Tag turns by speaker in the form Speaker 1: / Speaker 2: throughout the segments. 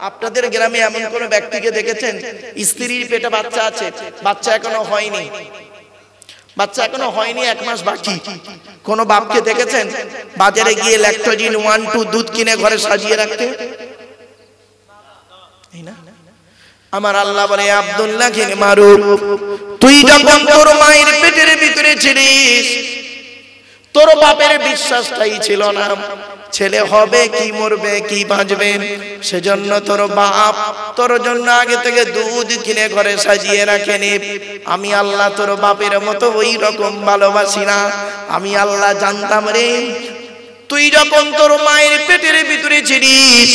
Speaker 1: আপনাদের গ্রামে এমন কোন ব্যক্তিকে দেখেছেন স্ত্রীর পেটে বাচ্চা আছে, বাচ্চা এখনো হয়নি, এক মাস বাকি? কোন বাপকে দেখেছেন বাজারে গিয়ে ল্যাকটোজিন 1-2 দুধ কিনে ঘরে সাজিয়ে রাখতে? আমার আল্লাহ বলে, আব্দুল্লাহ বিন মারুফ, তুই যখন তোর মায়ের পেটের ভিতরে ছিলিস, তোর বাপের বিশ্বাসটাই ছিল না ছেলে হবে কি মরবে কি বাঁচবে, সেজন্য তোর বাপ তোর জন্য আগে থেকে দুধ কিনে ঘরে সাজিয়ে রাখেনি। আমি আল্লাহ তোর বাপের মতো ওই রকম ভালোবাসি না। আমি আল্লাহ জানতাম রে, তুই যখন তোর মায়ের পেটের ভিতরে ছিলিস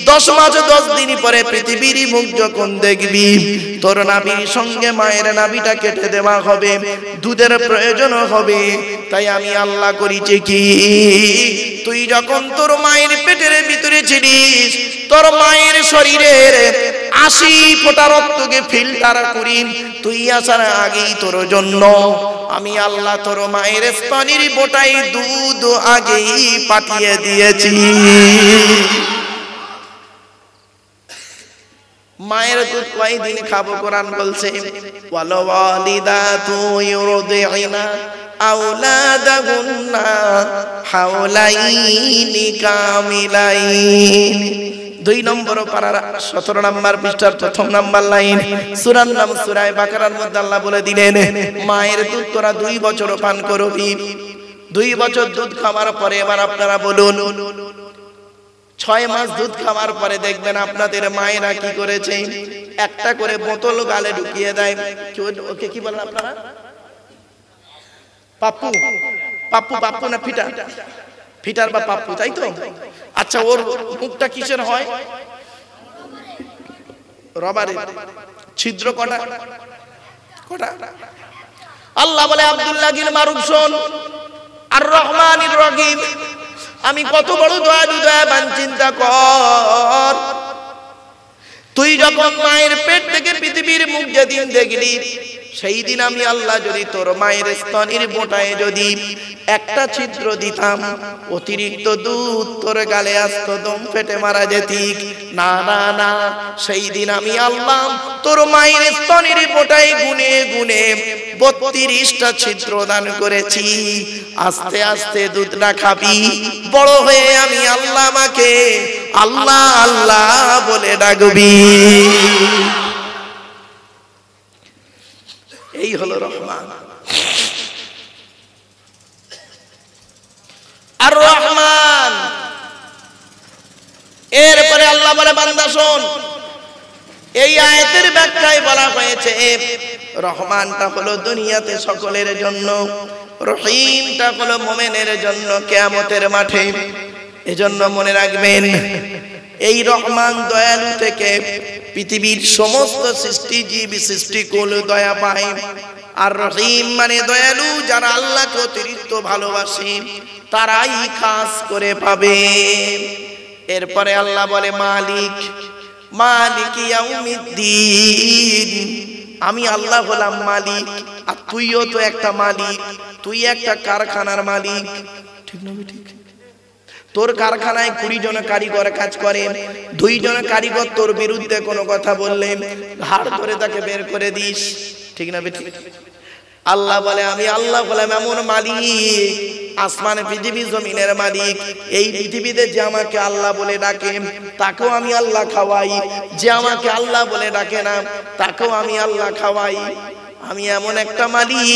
Speaker 1: 10 মাস 10 দিন পরে পৃথিবীর মুখ যখন দেখবি, তোর নাভির সঙ্গে মায়ের নাভিটা কেটে দেওয়া হবে, দুধের প্রয়োজন হবে। তাই আমি আল্লাহ করেছি কি, তুই যখন তোর মায়ের পেটের ভিতরে ছিলিস, তোর মায়ের শরীরের 80 ফোঁটা রক্তকে ফিল্টার করি তুই আসার আগেই তোর জন্য আমি আল্লাহ তোর মায়ের স্তনের বোটায় দুধ আগেই পাঠিয়ে দিয়েছি। মায়ের দুধ কয়দিন খাবো? কোরআন বলছে, ওয়াল ওয়ালিদাতু ইউরদিনা আওলাদাহুন্না হাওলাইনি কামিলাইন। 2 নম্বর পারার 17 নম্বর পৃষ্ঠার 1ম নম্বর লাইন, সূরার নাম সূরা বাকারার মধ্যে আল্লাহ বলে দিলেন, মায়ের দুধ তোরা 2 বছর পান করবি। 2 বছর দুধ খাওয়ার পরে এবার আপনারা বলুন, 6 মাস দুধ খাওয়ার পরে দেখবেন আপনাদের মায়েরা কি করেছে, একটা করে বোতল গালে ঢুকিয়ে দেয়। ওকে কি বলেন আপনারা? পাপ্পু, পাপ্পু, পাপ্পু না ফিটার? ফিটার বা পাপ্পু, তাই তো? আচ্ছা, ওর মুখটা কিসের হয়? রবারের। ছিদ্র কটা? আল্লাহ বলে, আব্দুল্লাহ বিন মারুফ শোন, আর রহমানির রহিম, আমি কত বড় দয়াবান চিন্তা কর। তুই যখন মায়ের পেট থেকে পৃথিবীর মুখ যেদিন দেখলি, সেই দিন আমি আল্লাহ যদি তোর মায়ের স্তনের বোটায় যদি একটা ছিদ্র দিতাম, অতিরিক্ত দুধ তোর গালে আসতো, দম ফেটে মারা যেতি। না না না, সেই দিন আমি আল্লাহ তোর মায়ের স্তনের বোটায় গুনে গুনে 32টা ছিদ্র দান করেছি। আস্তে আস্তে দুধটা খাবি, বড় হয়ে আমি আল্লাহ আমাকে আল্লাহ আল্লাহ বলে ডাকবি। এই হলো রহমান। আর রহমান, এরপরে আল্লাহ বলে, বান্দা শোন, এই আয়াতের ব্যাখ্যায় বলা হয়েছে রহমানটা হলো দুনিয়াতে সকলের জন্য, রহিমটা হলো মুমিনের জন্য কিয়ামতের মাঠে। এজন্য মনে রাখবেন, এই রহমান দয়ালু থেকে পৃথিবীর সমস্ত সৃষ্টিজীব সৃষ্টিকুল দয়া পায়। আর রহিম মানে দয়ালু, যারা আল্লাহকে অতিরিক্ত ভালোবাসে তারাই খাস করে পাবে। এরপরে আল্লাহ বলে, মালিক, মালিক ইয়াউমিদ্দিন, আমি আল্লাহ হলাম মালিক। আর তুইও তো একটা মালিক, তুই একটা কারখানার মালিক, ঠিক না? ঠিক। তোর কারখানায় 20 জন কারিগর কাজ করে, 2 জন কারিগর তোর বিরুদ্ধে কোনো কথা বললে ঘাড় ধরে তাকে বের করে দিস, ঠিক না? ঠিক। আল্লাহ বলে, আমি আল্লাহ বললাম এমন মালিক, আসমান পৃথিবী জমিনের মালিক। এই পৃথিবীতে যে আমাকে আল্লাহ বলে ডাকে তাকেও আমি আল্লাহ খাওয়াই, যে আমাকে আল্লাহ বলে ডাকে না তাকেও আমি আল্লাহ খাওয়াই। আমি এমন একটা মালিক,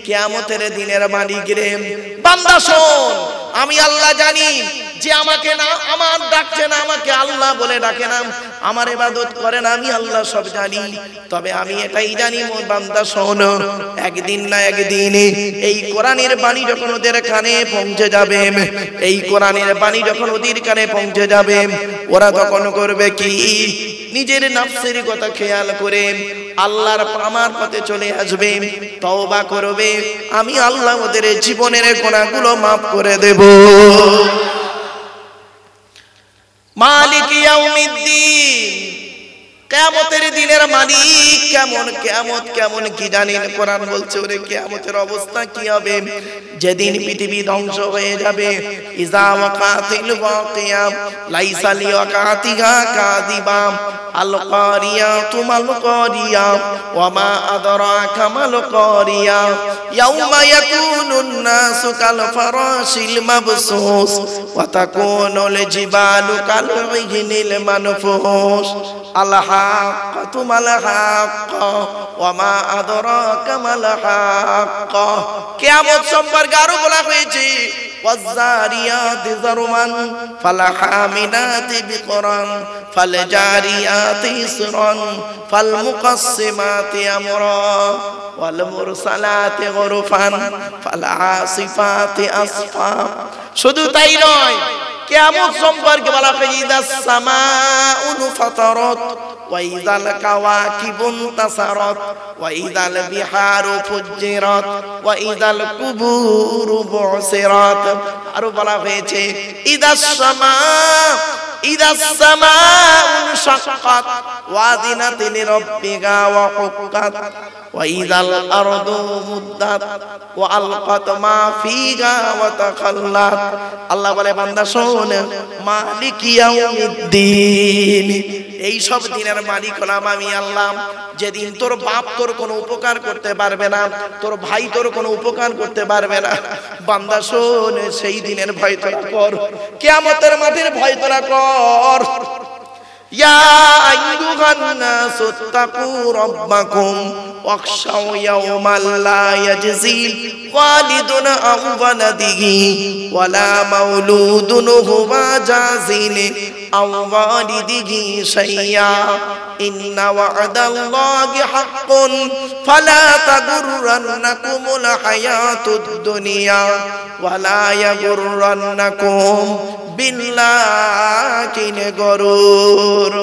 Speaker 1: কিয়ামতের দিনের মালিক রে। বান্দা শোন, আমি আল্লাহ জানি যে আমাকে না আমার ডাকছে না, আমাকে আল্লাহ বলে ডাকে না, আমার ইবাদত করে না, আমি আল্লাহ সব জানি। তবে আমি এটাই জানি, বান্দা শোন, একদিন না একদিন এই কোরআনের বাণী যখন ওদের কানে পৌঁছে যাবে, এই কোরআনের বাণী যখন ওদের কানে পৌঁছে যাবে, ওরা তখন করবে কি, নিজের নফসের কথা খেয়াল করে আল্লাহর আমার পথে চলে আসবে, তওবা করবে। আমি আল্লাহ ওদের জীবনের গুনাহগুলো মাফ করে দেব। মালিক ইয়াউমিদ্দিন, কিয়ামতের দিনে দিনের মালিক কেমন, কিয়ামত কেমন কি জানেন? কোরআন বলছে ওরে কিয়ামতের অবস্থা কি হবে? যেদিন পৃথিবী ধ্বংস হয়ে যাবে। ইযা ওয়াকাতিল ওয়াকিয়া লাইসা লিওয়াকাতিহা কাযিবা আল কারিয়াতু মাল কারিয়া ওয়া মা আদরাকা মাল কারিয়া ইয়াউমা ইয়াকুনুন নাসু কাল ফারাশিল মাবসুস ওয়া তাকুনুল জিবালু কাল ইহিনিল মানফুস আল হাক্কাতু মাল হাক্কা ওয়া মা আদরাকা মাল হাক্কা। কিয়ামত সম্পর্কে আরো বলা হয়েছে ওয়াজ্জারিয়াতি যারওয়ান ফালহামিলাতি বিকরান ফালজারিয়াতি ইসরান ফালমুকাসসিমাতি আমরা ওয়াল মুরসালাতি গুরফান ফালআসিফাতি আসফা। শুধু তাই নয়, কিয়ামত সম্পর্কে বলা হয়েছে ইদাস সামাউ ফাতারাত ওয়া ইদাল কাওয়াকিবু তাসারাত ওয়া ইদাল বিহারু ফুজ্জিরাত ওয়া ইদাল কুবুরু বুসিরাত। আরো বলা হয়েছে ইদাস সামাউ শাক্কাত ওয়া আযিনাত লিরাব্বিহা ওয়া হুক্কাত ওয়া ইদাল আরদু মুদ্দাত ওয়া আলকাত মা ফিহা ওয়া তাখাল্লাত। আল্লাহ বলে বান্দা শোন, মালিক ইয়াউমিদ্দিন, এই সব দিনের মালিক হলাম আমি আল্লাহ। যেদিন তোর বাপ তোর কোনো উপকার করতে পারবে না, তোর ভাই তোর কোনো উপকার করতে পারবে না। বান্দা শোন, সেই দিনের ভয় তোরা কর, কিয়ামতের মাঠের ভয় তোরা কর। ইয়া আইয়ুহান নাসু তাকু রাব্বাকুম ওয়াখশাউ ইয়াওমান লা ইয়াজজি ওয়ালিদুন আন ওয়ালাদিহি ওয়ালা মাউলুদুন হুয়া জাযিন আন ওয়ালিদিহি শাইয়্যা ইন্না ওয়া'দাল্লাহি হাক্কুন ফালা তাগুররান্নাকুমুল হায়াতুদ দুনিয়া ওয়ালা ইয়াগুররান্নাকুম বিল্লাহিল গরুর।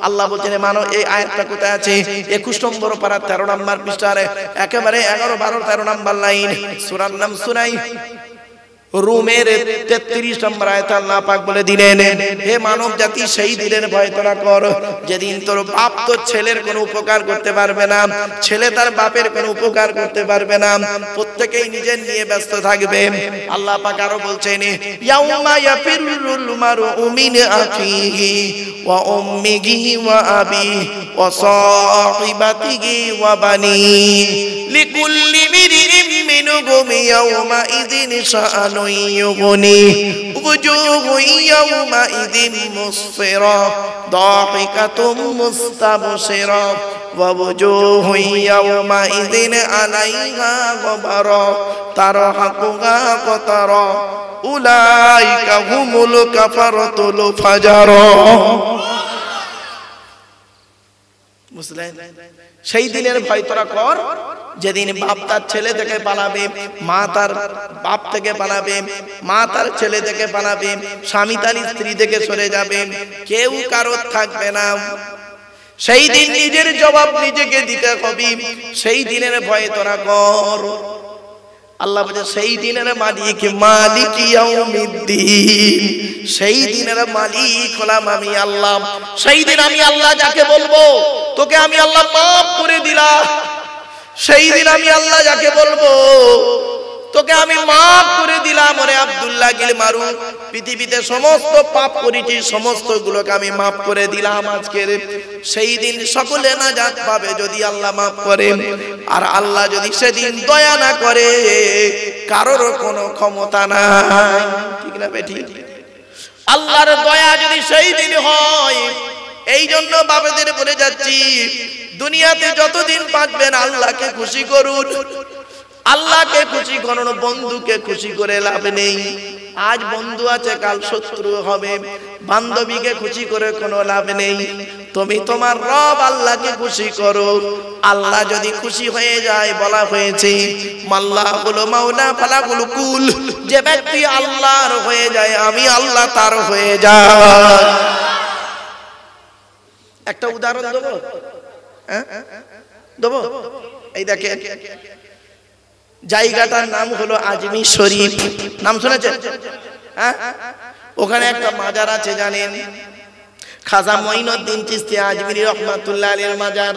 Speaker 1: আল্লাহ বলছেন মানো, এই আয়াতটা কোথায় আছে? 21 নম্বর পারা 13 নম্বর পৃষ্ঠারে একেবারে 11, 12, 13 নম্বর লাইন। সূরার নাম সূরা রুমের 33 নম্বর আয়াত আল্লাহ পাক বলে দিলেন, হে মানব জাতি, সেই দিনের ভয় তোরা কর যেদিন তোর বাপ তোর ছেলের কোনো উপকার করতে পারবে না, ছেলে তার বাপের কোনো উপকার করতে পারবে না, প্রত্যেকেই নিজের নিয়ে ব্যস্ত থাকবে। আল্লাহ পাক আরো বলছেন ইয়াউমা ইয়াফিরুল মারউ মিন আখিহি ওয়া উম্মিহি ওয়া আবিহি ওয়া সাহিবাতিহি ওয়া বানিহি লিকুল্লি মিরইন মিনহুম ইয়াউমা ইযিন শাআনুন يغني وجوه يومئذ مسفرة ضاحكة مستبشرة ووجوه يومئذ عليها غبرة ترهقها قترة أولئك هم الكفرة الفجرة। বুঝলেন? সেই দিনের ভয় তোরা কর যেদিন বাপ তার ছেলে থেকে পালাবে, মা তার বাপ থেকে পালাবে, মা তার ছেলে থেকে পালাবে, স্বামী তার স্ত্রী থেকে সরে যাবে, কেউ কারোর থাকবে না। সেই দিন নিজের জবাব নিজেকে দিতে হবে। সেই দিনের ভয় তোরা কর। আল্লাহ বলে সেই দিনের মালিক মালিক ইয়াউমিদ্দিন, সেই দিনের মালিক হলাম আমি আল্লাহ। সেই দিন আমি আল্লাহ যাকে বলবো তোকে আমি আল্লাহ মাফ করে দিলাম, সেই দিন আমি আল্লাহ যাকে বলবো তোকে আমি মাফ করে দিলাম। ওরে আব্দুল্লাহ গিল মারু, পৃথিবীতে সমস্ত পাপ করেছি, সমস্ত গুলোকে আমি মাফ করে দিলাম আজকের। সেই দিন সকলে নাজাত পাবে যদি আল্লাহ মাফ করে। আর আল্লাহ যদি সেদিন দয়া না করে, কারোর কোনো ক্ষমতা নাই। ঠিক না বেটি? আল্লাহর দয়া যদি সেই দিন হয়, এই জন্য বাবাদের বলে যাচ্ছি, দুনিয়াতে যতদিন বাঁচবেন আল্লাহকে খুশি করুন। আল্লাহকে খুশি করুন, বন্ধুকে খুশি করে লাভ নেই। আজ বন্ধু আছে, কাল শত্রু হবে। বান্ধবীকে খুশি করে কোনো লাভ নেই। তুমি তোমার রব আল্লাহকে খুশি করো। আল্লাহ যদি খুশি হয়ে যায়, বলা হয়েছে মাল্লাহুল মাওলা ফালাহুল কুল, যে ব্যক্তি আল্লাহর হয়ে যায় আমি আল্লাহ তার হয়ে যায়। একটা উদাহরণ দেবো, দেবো। এই দেখেন, জায়গাটার নাম হলো আজমির শরীফ। নাম শুনেছেন? হ্যাঁ, ওখানে একটা মাজার আছে জানেন? খাজা মঈনুদ্দিন চিশতি আজমিরি রহমাতুল্লাহ আলাইহির মাজার।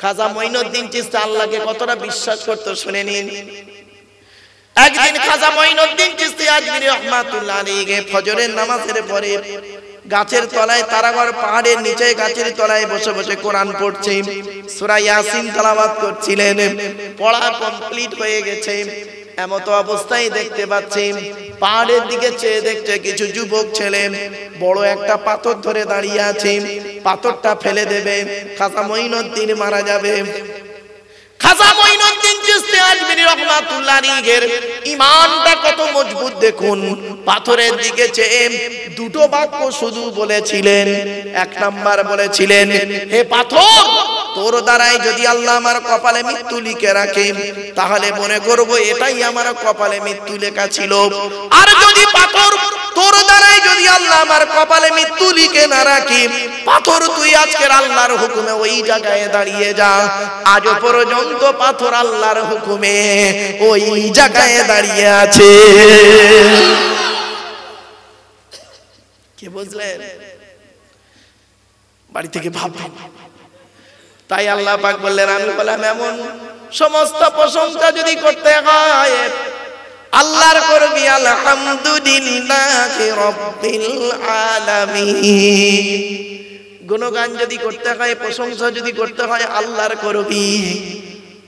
Speaker 1: খাজা মঈনুদ্দিন চিশতি আল্লাহকে কতটা বিশ্বাস করতে শুনে নিন। একদিন খাজা মঈনুদ্দিন চিশতি আজমিরি রহমাতুল্লাহ আলাইহি ফজরের নামাজের পরে গাছের তলায়, তারাগড় পাহাড়ের নিচে গাছের তলায় বসে বসে কোরআন পড়ছে, সূরা ইয়াসিন তেলাওয়াত করছিলেন। পড়া কমপ্লিট হয়ে গেছে, এমতো অবস্থায় দেখতে পাচ্ছি পাহাড়ের দিকে চেয়ে দেখতে কিছু যুবক ছেলে বড় একটা পাথর ধরে দাঁড়িয়ে আছে, পাথরটা ফেলে দেবে, খাজা মঈনুদ্দিন মারা যাবে। খাজা মঈনুদ্দিন চিশতি আজমিরি রহমাতুল্লাহ আলাইহির ঈমানটা কত মজবুত দেখুন। পাথরের দিকে চেয়ে দুটো বাক্য শুধু বলেছিলেন। এক নাম্বার বলেছিলেন, হে পাথর, তোর দ্বারাই যদি আল্লাহ আমার কপালে মৃত্যু লিখে রাখে তাহলে মনে করব এটাই আমার কপালে মৃত্যু লেখা ছিল। আর যদি পাথর, তোর দ্বারাই যদি আল্লাহ আমার কপালে মৃত্যু লিখে না রাখে, পাথর তুই আজকের আল্লাহর হুকুমে ওই জায়গায় দাঁড়িয়ে যা। আজও পর্যন্ত পাথর আল্লাহর হুকুমে ওই জায়গায় দাঁড়িয়ে আছে। কে বুঝলেন? বাড়ি থেকে ভাববেন। তাই আল্লাহ পাক বললেন, আমি বললাম এমন সমস্ত প্রশংসা যদি করতে হয় আল্লাহর করবি আলহামদুলিল্লাহি রাব্বিল আলামিন। গুণগান যদি করতে হয়, প্রশংসা যদি করতে হয় আল্লাহর করবি।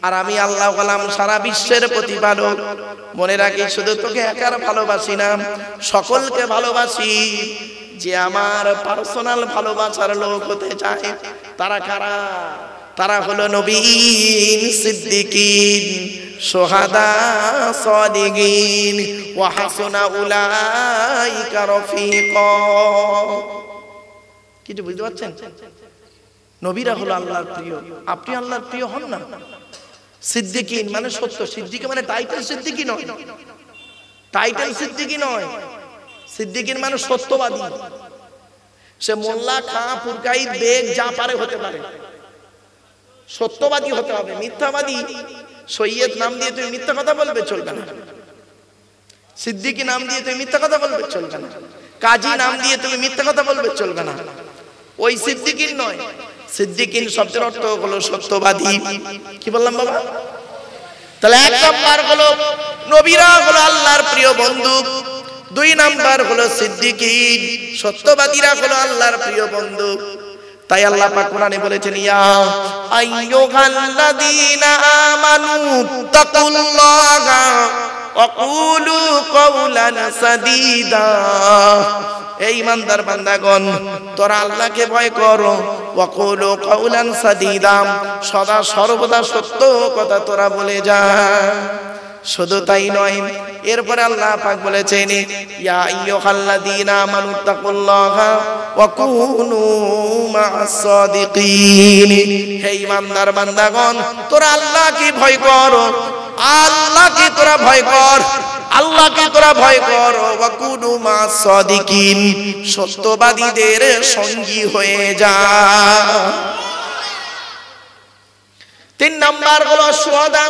Speaker 1: আর আমি আল্লাহ বললাম সারা বিশ্বের প্রতিপালক। মনে রাখি, শুধু তোকে একার ভালোবাসি না, সকলকে ভালোবাসি। যে আমার পার্সোনাল ভালোবাসার লোক হতে চায় তারা কারা? তারা হলো নবীন, সিদ্দিকিন, শুহাদা, সাদিকিন ওয়া হাসুনা উলাইকা রফিকা। কিছু বুঝতে পারছেন? নবীরা হলো আল্লাহর প্রিয়। আপনি আল্লাহর প্রিয় হন না? সিদ্দিকিন মানে সত্য। সিদ্দিক মানে টাইটেল সিদ্দিকি নয়, টাইটেল সিদ্দিকি নয়। সিদ্দিকিন মানে সত্যবাদী। সে মোল্লা, খাঁ, পুরকাই, বেগ যা পারে হতে পারে, সত্যবাদী হতে হবে। মিথ্যাবাদী, সৈয়দ নাম দিয়ে তুমি মিথ্যা কথা বলবে, চলবে না। সিদ্দিকি নাম দিয়ে তুমি মিথ্যা কথা বলবে, চলবে না। কাজী নাম দিয়ে তুমি মিথ্যা কথা বলবে, চলবে না। ওই সিদ্দিকিন নয়। সিদ্দিকিন শব্দের অর্থ হলো সত্যবাদী। কি বললাম বাবা? তাহলে এক নাম্বার হলো নবীরা হলো আল্লাহর প্রিয় বন্ধু। দুই নাম্বার হলো সিদ্দিকিন, সত্যবাদীরা হলো আল্লাহর প্রিয় বন্ধু। তাই আল্লাহ পাক কোরআনে বলেছেন, ইয়া আইয়ুহাল্লাযীনা আমানু তাকুল্লাহা ওয়া কুলু কাওলান সাদীদা। এই ইমানদার বান্দাগণ, তোরা আল্লাহকে ভয় করো। ওয়া কুলু কাওলান সাদীদা, সদা সর্বদা সত্য কথা তোরা বলে যা। শুধু তাই নয়, এরপরে আল্লাহ পাক বলেছেন, ইয়া আইয়ুহাল্লাযীনা আমানু তাকুল্লাহা ওয়া কুনু মা'আস সাদিকিন। হে ঈমানদার বান্দাগণ, তোরা আল্লাহকে ভয় কর, আল্লাহকে তোরা ভয় কর, আল্লাহকে তোরা ভয় কর। ওয়া কুনু মা'আস সাদিকিন, সত্যবাদীদের সঙ্গী হয়ে যা। তিন নাম্বার হলো শুহাদা,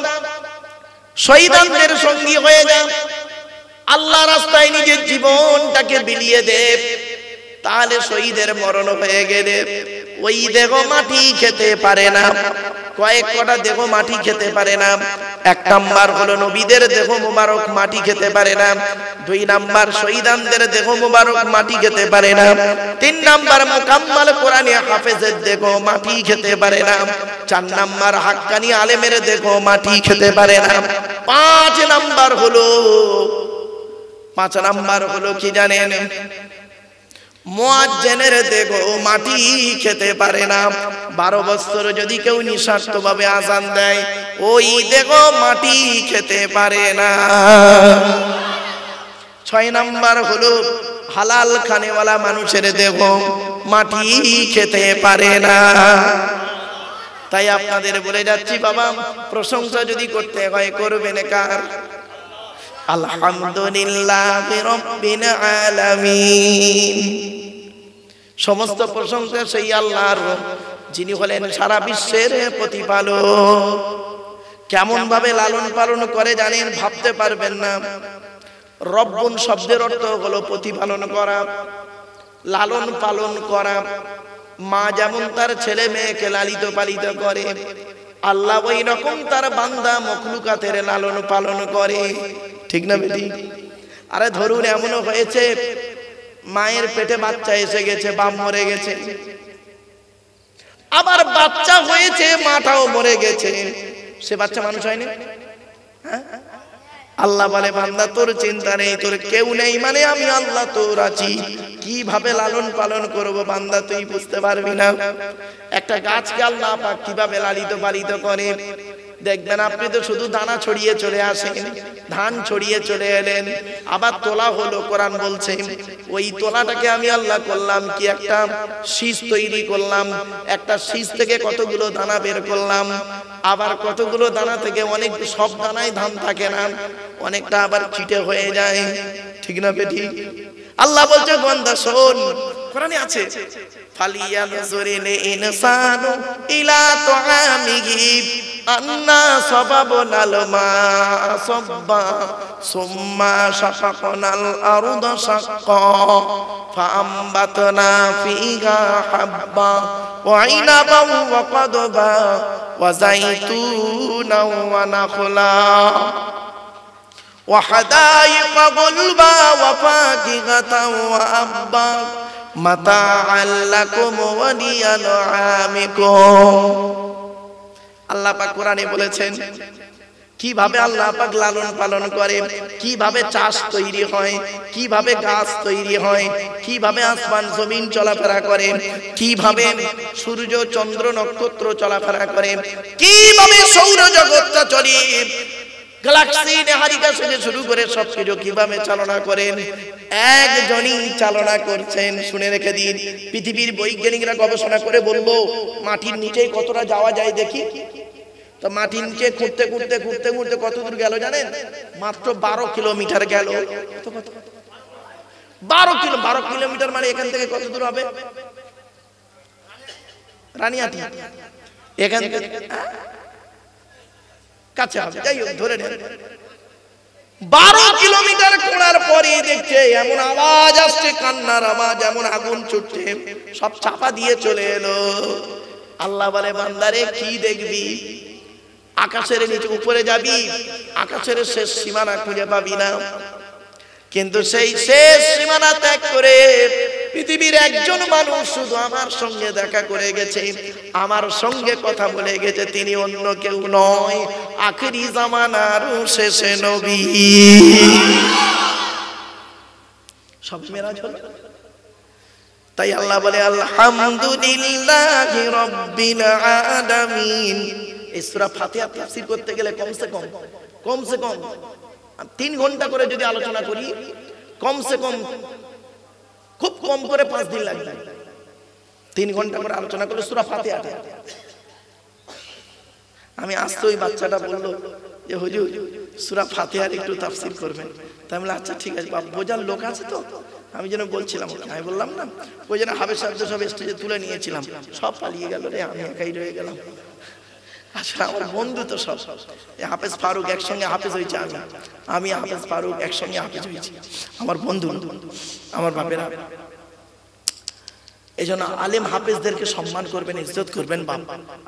Speaker 1: শহীদদের সঙ্গী হয়ে যান। আল্লাহ রাস্তায় নিজের জীবনটাকে বিলিয়ে দে, তাহলে শহীদের মরণ হয়ে গেলে ওই দেহ মাটি খেতে পারে না। কয়েক কটা দেহ মাটি খেতে পারে না। এক নাম্বার হলো নবীদের দেহ মুবারক মাটি খেতে পারে না। দুই নাম্বার শহীদদের দেহ মুবারক মাটি খেতে পারে না। তিন নাম্বার মুকাম্মাল কোরআনী হাফেজের দেহ মাটি খেতে পারে না। চার নাম্বার হাক্কানি আলেমের দেহ মাটি খেতে পারে না। পাঁচ নাম্বার হলো কি জানেন? মুয়াজ্জিনের দেহ মাটি খেতে পারে না। 12 বছর যদি কেউ নিঃস্বার্থভাবে আযান দেয়, ওই দেহ মাটি খেতে পারে না। 6 নাম্বার হলো হালাল খানেওয়ালা মানুষের দেহ মাটি খেতে পারে না। তাই আপনাদের বলে যাচ্ছি বাবা, প্রশংসা যদি করতে হয় করবেন কার? আলহামদুলিল্লাহি রাব্বিল আলামিন। সমস্ত প্রশংসা সেই আল্লাহর, যিনি হলেন সারা বিশ্বের প্রতিপালক। কেমন ভাবে লালন পালন করে জানেন? ভাবতে পারবেন না। রব্বুন শব্দের অর্থ হলো প্রতিপালন করা। লালন পালন করা। মা যেমন তার ছেলে মেয়েকে লালিত পালিত করে, আল্লাহ ওই রকম তার বান্দা মখলুকাতের লালন পালন করে। ঠিক না বেটি? আরে ধরুন এমনও হয়েছে মায়ের পেটে বাচ্চা এসে গেছে, বাপ মরে গেছে, আবার বাচ্চা হয়েছে মাটাও মরে গেছে, সে বাচ্চা মানুষ হয়নি? হ্যাঁ, আল্লাহ বলে বান্দা তোর চিন্তা নেই, তোর কেউ নেই, মানে আমি আল্লাহ তোর আছি। কিভাবে লালন পালন করব বান্দা তুই বুঝতে পারবি না। একটা গাছকে আল্লাহ পাক কিভাবে লালিত পালিত করে দেখবেন। আপনি তো শুধু দানা ছড়িয়ে চলে আসেন, ধান ছড়িয়ে চলে এলেন, আবার তোলা হলো, কোরআন বলছে ওই তোলাটাকে আমি আল্লাহ করলাম কি, একটা শীষ তৈরি করলাম, একটা শীষ থেকে কতগুলো দানা বের করলাম, আবার কতগুলো দানা থেকে অনেক, সব দানায় ধান থাকে না, অনেকটা আবার চিটে হয়ে যায়। ঠিক না বেটি? আল্লাহ বলছে বান্দা শোন, কোরআনে আছে ফালিয়ানজুরিল ইনসানু ইলা তুআমিহি আন্না সাবাবনাল মা সাব্বা সুম্মা শাকাকনাল আরদা শাক্কা ফাআমবাতনা ফিহা হাব্বা ওয়া ইনাবান ওয়া কদবা ওয়া যাইতুনা ওয়া নাখলা وحدائق غلبا وفاكهة وأبا متاعا لكم ولأنعامكم। আল্লাহ পাক কোরআনে বলেছেন কিভাবে আল্লাহ পাক লালন পালন করে, কিভাবে চাষ তৈরি হয়, কিভাবে গাছ তৈরি হয়, কিভাবে আসমান জমিন চলাফেরা করে, কিভাবে সূর্য চন্দ্র নক্ষত্র চলাফেরা করে, কিভাবে সৌরজগৎটা চলে, গ্যালাক্সি নেহারিকা থেকে শুরু করে সবকিছু কিভাবে চালনা করেন একজনই চালনা করছেন। শুনে রেখে দিন, পৃথিবীর বৈজ্ঞানিকরা গবেষণা করে বলবো মাটির নিচে কতটা যাওয়া যায় দেখি তো। মাটির নিচে ঘুরতে ঘুরতে ঘুরতে ঘুরতে কত দূর গেল জানেন? মাত্র 12 কিলোমিটার গেল। 12 কিলোমিটার মানে এখান থেকে কত দূর হবে? রানিয়াটি এখান থেকে কাছে হবে, যাই হোক ধরে নেন। 12 কিলোমিটার ঘোরার পরে দেখছে এমন আওয়াজ আসছে, কান্নার আওয়াজ, এমন আগুন ছুটছে, সব চাপা দিয়ে চলে এলো। আল্লাহ বলে বান্দারে কি দেখবি? আকাশের নিচে উপরে যাবি, আকাশের শেষ সীমানা খুঁজে পাবি না, কিন্তু সেই শেষ সীমানা ত্যাগ করে পৃথিবীর একজন মানুষ শুধু আমার সঙ্গে দেখা করে গেছে, আমার সঙ্গে কথা বলে গেছে, তিনি অন্য কেউ নয়, আখিরি জামানার শেষে নবী। সব মেরাজ হলো। তাই আল্লাহ বলে আলহামদুলিল্লাহি রাব্বিল আলামিন। এই সূরা ফাতিহা তাফসীর করতে গেলে কমসে কম 3 ঘন্টা করে যদি আলোচনা করি, কমসে কম খুব কম করে 5 দিন লাগবে। 3 ঘন্টা করে আলোচনা করলে সূরা ফাতিহাটা। আমি আসতে ওই বাচ্চাটা বললো যে হুজুর সূরা ফাতিহার একটু তাফসীর করবেন। তাই আমি বললাম আচ্ছা ঠিক আছে, বাপ বোঝার লোক আছে তো। আমি যেন বলছিলাম, আমি বললাম না ওই যেন হাফেজ সাহেব সব স্টেজে তুলে নিয়েছিলাম, সব পালিয়ে গেল রে, আমি একাই রয়ে গেলাম। আসলে আমার বন্ধু তো সব, হাফেজ ফারুক একসঙ্গে হাফেজ হয়েছে, আমি হাফেজ ফারুক একসঙ্গে হাফেজ হয়েছি, আমার বন্ধু, আমার বাপেরা। এই জন্য আলেম হাফেজদেরকে সম্মান করবেন, ইজ্জত করবেন। বাপ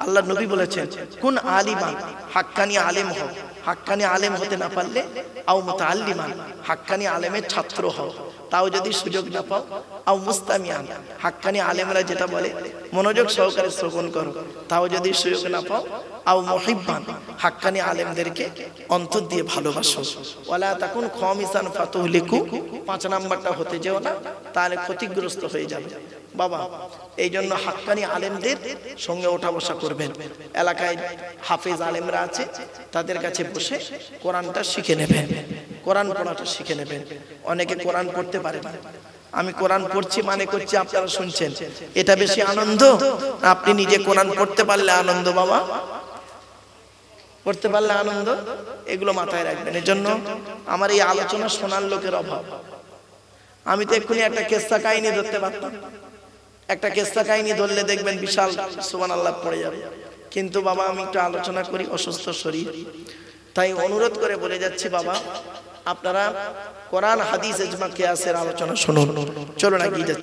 Speaker 1: আল্লাহ নবী বলেছেন কোন আলিমান, হাক্কানি আলেম হও, হাক্কানি আলেম হতে না পারলে আও মুতাআল্লিমান, হাক্কানি আলেমের ছাত্র হও, তাও যদি সুযোগ না পাও আও মুস্তামিয়ান, হাক্কানি আলেমরা যেটা বলে মনোযোগ সহকারে শ্রবণ করো, তাও যদি সুযোগ না পাও আও মুহিব্বান, হাক্কানি আলেমদেরকে অন্তর দিয়ে ভালোবাসো। ওয়ালা তাকুন খামিসান ফাতুহলিকু, 5 নাম্বারটা হতে যেও না, তাহলে ক্ষতিগ্রস্ত হয়ে যাবে। বাবা এই জন্য হাক্কানি আলেমদের সঙ্গে ওঠা বসা করবেন। এলাকায় হাফেজ আলেমরা আছে, তাদের কাছে বসে কোরআনটা শিখে নেবেন, কোরআন পড়াটা শিখে নেবেন। অনেকে কোরআন পড়তে পারে না, আমি কোরআন পড়ছি মানে করছি, আপনারা শুনছেন, এটা বেশি আনন্দ? আপনি নিজে কোরআন পড়তে পারলে আনন্দ। বাবা পড়তে পারলে আনন্দ, এগুলো মাথায় রাখবেন। এজন্য আমার এই আলোচনা শোনার লোকের অভাব। আমি তো এক্ষুনি একটা কেসা কাহিনী ধরতে পারতাম, একটা কেসা কাহিনী ধরলে দেখবেন বিশাল সুবহানাল্লাহ পড়ে যাবে, কিন্তু বাবা আমি একটু আলোচনা করি, অসুস্থ শরীর, তাই অনুরোধ করে বলে যাচ্ছি বাবা আপনারা কোরআন হাদিস ইজমা কিয়াসের আলোচনা শুনুন। চলো না কি